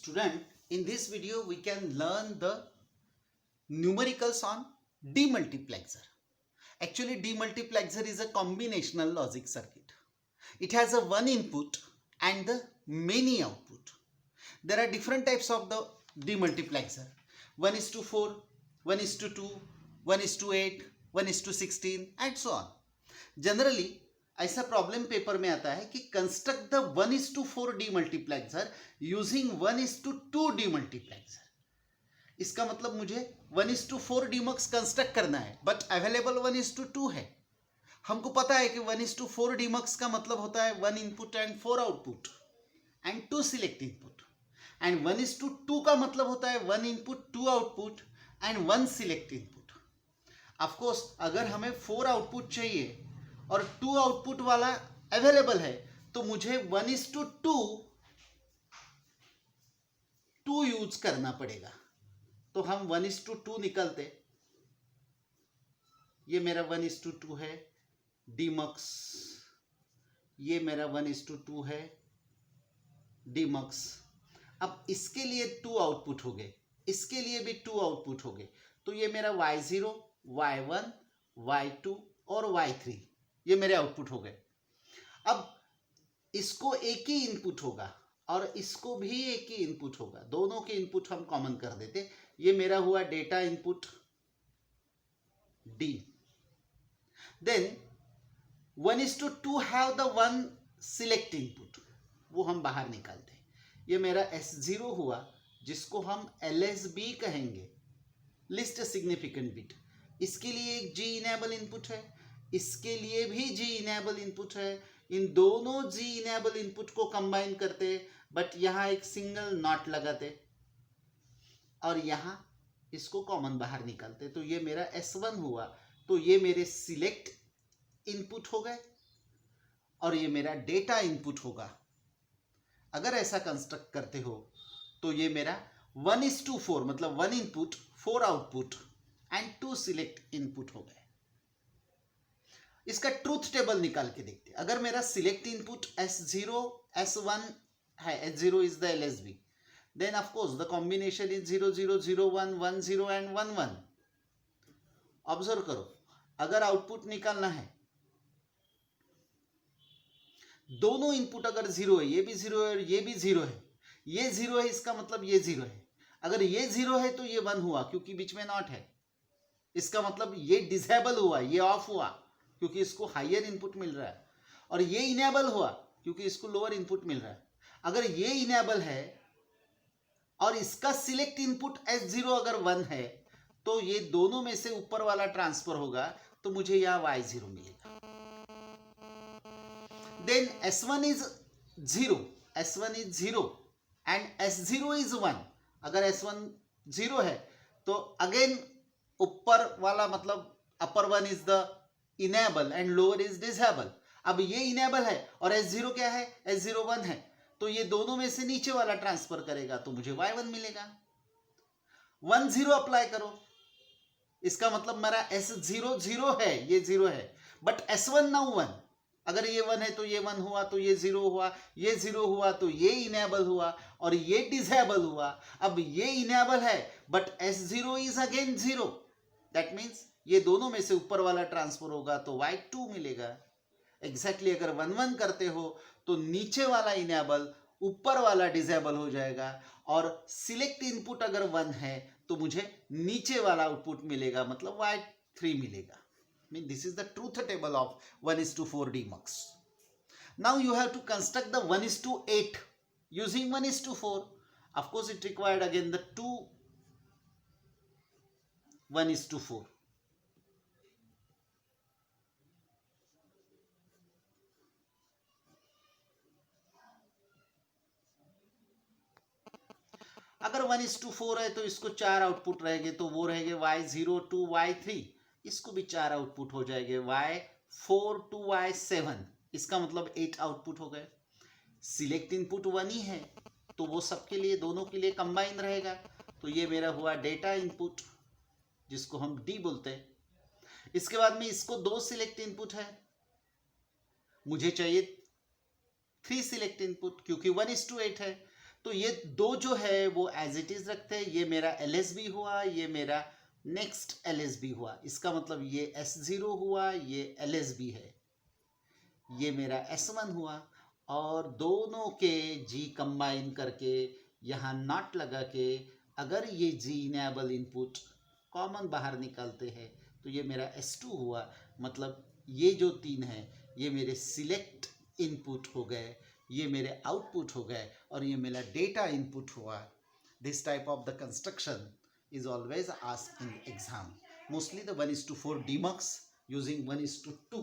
Student, in this video we can learn the numericals on demultiplexer. Actually, demultiplexer is a combinational logic circuit. It has a one input and the many output. There are different types of the demultiplexer. 1:4, 1:2, 1:8, 1:16 and so on. Generally, ऐसा problem paper में आता है कि construct the 1:4 demultiplexer using 1:2 demultiplexer. इसका मतलब मुझे 1:4 demux construct करना है, बट अवेलेबल 1:2 है. हमको पता है कि 1:4 डीमक्स का मतलब होता है 1 input and 4 output and 2 select input, and 1:2 का मतलब होता है 1 input 2 output and 1 select input. Of course अगर हमें 4 आउटपुट चाहिए और 2 आउटपुट वाला अवेलेबल है तो मुझे 1:2 यूज करना पड़ेगा. तो हम 1:2 निकलते. ये मेरा 1:2 है डीमक्स, ये मेरा 1:2 है डीमक्स. अब इसके लिए 2 आउटपुट हो गए, इसके लिए भी 2 आउटपुट हो गए. तो ये मेरा y0, y1, y2 और y3 ये मेरे आउटपुट हो गए. अब इसको एक ही इनपुट होगा और इसको भी एक ही इनपुट होगा. दोनों के इनपुट हम कॉमन कर देते. ये मेरा हुआ data input D. Then 1:2 have the one select input, वो हम बाहर निकालते. ये मेरा S0 हुआ जिसको हम LSB कहेंगे, लिस्ट सिग्निफिकेंट बिट. इसके लिए एक G इनेबल इनपुट है, इसके लिए भी G इनेबल इनपुट है. इन दोनों G इनेबल इनपुट को कंबाइन करते, बट यहाँ एक सिंगल नॉट लगाते और यहाँ इसको कॉमन बाहर निकालते. तो ये मेरा S1 हुआ. तो ये मेरे सिलेक्ट इनपुट हो गए और ये मेरा डेटा इनपुट होगा. अगर ऐसा कंस्ट्रक्ट करते हो तो ये मेरा 1:4 मतलब 1 input 4 output and 2 select input हो गए. इसका ट्रूथ टेबल निकाल के देखते. अगर मेरा सिलेक्ट इनपुट S0 S1 है, S0 is the LSB, then of course the combination is 0 0 0 1 1 0 and 1 1. Observe करो, अगर आउटपुट निकालना है, दोनों इनपुट अगर 0 है, ये भी 0 है और ये भी 0 है, ये 0 है इसका मतलब ये 0 है. अगर ये 0 है तो ये 1 हुआ क्योंकि बीच में नॉट है. इसका मतलब ये डिसेबल हुआ, ये ऑफ हुआ क्योंकि इसको हायर इनपुट मिल रहा है, और ये इनेबल हुआ क्योंकि इसको लोअर इनपुट मिल रहा है. अगर ये इनेबल है और इसका सिलेक्ट इनपुट S0 अगर 1 है तो ये दोनों में से ऊपर वाला ट्रांसफर होगा, तो मुझे यहां y0 मिलेगा. Then S1 is 0, S1 is 0 and S0 is 1. अगर S1 0 है तो अगेन ऊपर वाला मतलब upper one is the enable and lower is disable. अब ये इनेबल है और S0 क्या है, S0 1 है, तो ये दोनों में से नीचे वाला ट्रांसफर करेगा तो मुझे y1 मिलेगा. 1 0 अप्लाई करो, इसका मतलब मेरा S0 0 है, ये 0 है, बट S1 नाउ 1. अगर ये 1 है तो ये 1 हुआ, तो ये 0 हुआ, ये 0 हुआ तो ये इनेबल हुआ और ये डिसेबल हुआ. अब ये इनेबल है but S0 is again 0. That means ये दोनों में से ऊपर वाला ट्रांसफर होगा तो y2 मिलेगा. एग्जैक्टली अगर 1 1 करते हो तो नीचे वाला इनेबल ऊपर वाला डिसेबल हो जाएगा, और सिलेक्ट इनपुट अगर 1 है तो मुझे नीचे वाला आउटपुट मिलेगा, मतलब y3 मिलेगा. Mean this is the truth table of 1:4 demux. Now you have to construct the 1:8 using 1:4. of course it required again the 2 1:4. अगर 1:4 है तो इसको 4 आउटपुट रहेंगे, तो वो रहेंगे y0 to y3. इसको भी 4 आउटपुट हो जाएंगे, y4 to y7. इसका मतलब 8 आउटपुट हो गए. सिलेक्ट इनपुट 1 ही है तो वो सबके लिए, दोनों के लिए कंबाइन रहेगा. तो ये मेरा हुआ डेटा इनपुट जिसको हम D बोलते हैं. इसके बाद में इसको 2 सिलेक्ट इनपुट है, मुझे चाहिए 3 सिलेक्ट इनपुट क्योंकि 1:8 है. तो ये दो जो है वो एज इट इज रखते हैं। ये मेरा LSB हुआ, ये मेरा नेक्स्ट LSB हुआ। इसका मतलब ये S0 हुआ, ये LSB है, ये मेरा S1 हुआ। और दोनों के G कंबाइन करके यहाँ नॉट लगा के अगर ये G इनेबल इनपुट कॉमन बाहर निकालते हैं तो ये मेरा S2 हुआ। मतलब ये जो तीन है ये मेरे सिलेक्ट इनपुट हो गए, ये मेरे आउटपुट हो गए, और ये मेरा डेटा इनपुट हुआ। This type of the construction is always asked in exam. Mostly the 1:4 demux using 1:2